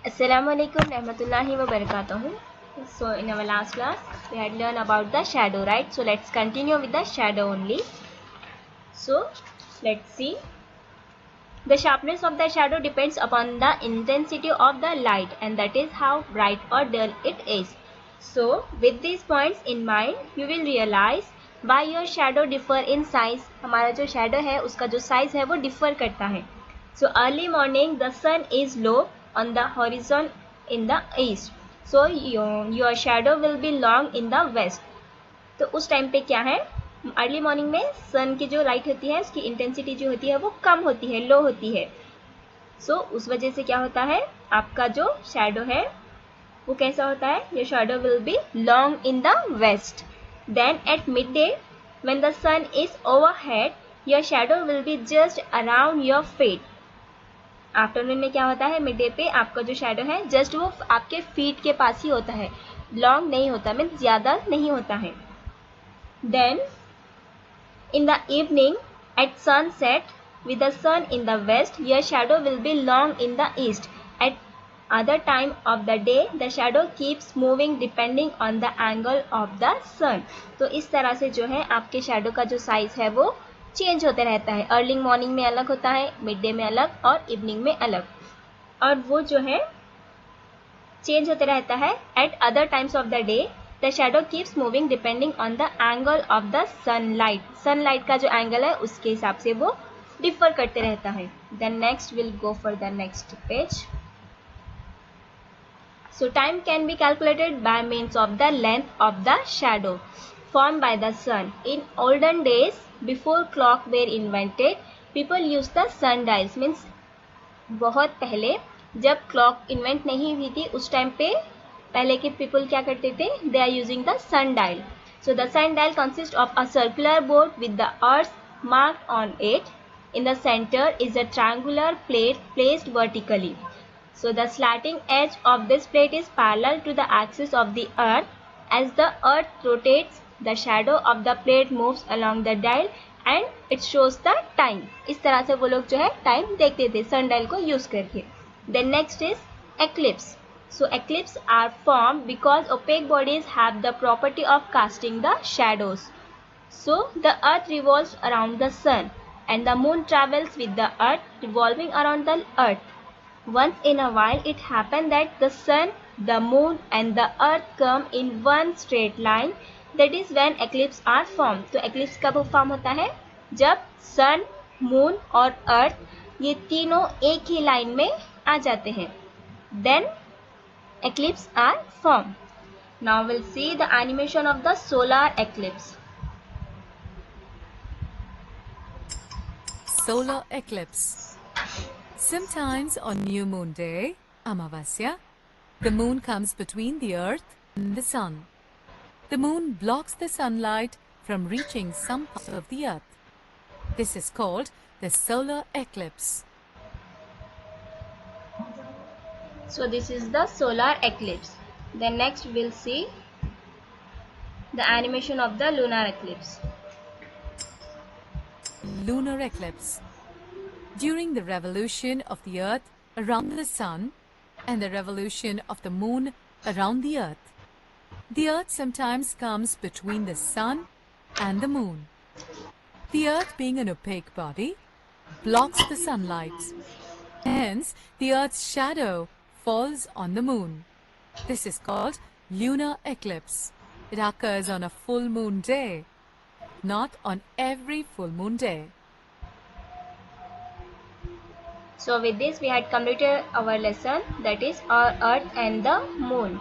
Assalamu alaikum rahmatullahi wa barakatuh. So in our last class we had learned about the shadow, right? So let's continue with the shadow only. So let's see. The sharpness of the shadow depends upon the intensity of the light, and that is how bright or dull it is. So with these points in mind, you will realize why your shadow differ in size. हमारा जो shadow है उसका जो size है वो differ करता है. So early morning the sun is low on the horizon in the east. So your shadow will be long in the west. तो उस टाइम पे क्या है, अर्ली मॉर्निंग में सन की जो लाइट होती है उसकी इंटेंसिटी जो होती है वो कम होती है, लो होती है. सो उस वजह से क्या होता है, आपका जो शैडो है वो कैसा होता है, your shadow will be long in the west. Then at midday when the sun is overhead your shadow will be just around your feet. Afternoon में क्या होता है, मिड डे पे आपका जो शैडो है जस्ट वो आपके फीट के पास ही होता है, लॉन्ग नहीं होता, मीन्स ज़्यादा नहीं होता है. Then in the evening at sunset with the sun in the west your shadow will be long in the east. At other time of the day the shadow keeps moving depending on the angle of the sun. तो इस तरह से जो है आपके shadow का जो size है वो चेंज होते रहता है. अर्ली मॉर्निंग में अलग होता है, मिड डे में अलग और इवनिंग में अलग, और वो जो है चेंज होते रहता है. Eight other times of the day the shadow keeps moving depending on the angle of the sunlight. sunlight का जो angle है उसके हिसाब से वो differ करते रहता है. Then next we'll go for the next page. So time can be calculated by means of the length of the shadow formed by the sun. In olden days before clock were invented people used the sundials. means बहुत पहले जब clock invent नहीं हुई थी उस time पे पहले के पीपल क्या करते थे, they are using the sundial. So the sundial consist of a circular board with the earth marked on it. In the centre is a triangular plate placed vertically. So the slanting edge of this plate is parallel to the axis of the earth. As the earth rotates, the shadow of the plate moves along the dial and it shows the time. इस तरह से वो लोग जो है time देखते थे सन dial को यूज करके. Then next is eclipse. So eclipses are formed because opaque bodies have the property of casting the shadows. So the earth revolves around the sun and the moon travels with the earth revolving around the earth. Once in a while it happens that the sun, the moon and the earth come in one straight line. That is when eclipses are formed. तो eclipse कब form होता है, जब sun, moon और earth ये तीनों एक ही line में आ जाते हैं. Then eclipse are formed. Now we'll see the animation of the solar eclipse. Solar eclipse. Sometimes on new moon day, Amavasya, the moon comes between the earth and the sun. The moon blocks the sunlight from reaching some part of the earth. This is called the solar eclipse. So this is the solar eclipse. Then next we'll see the animation of the lunar eclipse. Lunar eclipse. During the revolution of the earth around the sun and the revolution of the moon around the earth sometimes comes between the sun and the moon. The earth, being an opaque body, blocks the sunlight. Hence, the earth's shadow falls on the moon. This is called lunar eclipse. It occurs on a full moon day, not on every full moon day. So with this we had completed our lesson, that is our earth and the moon.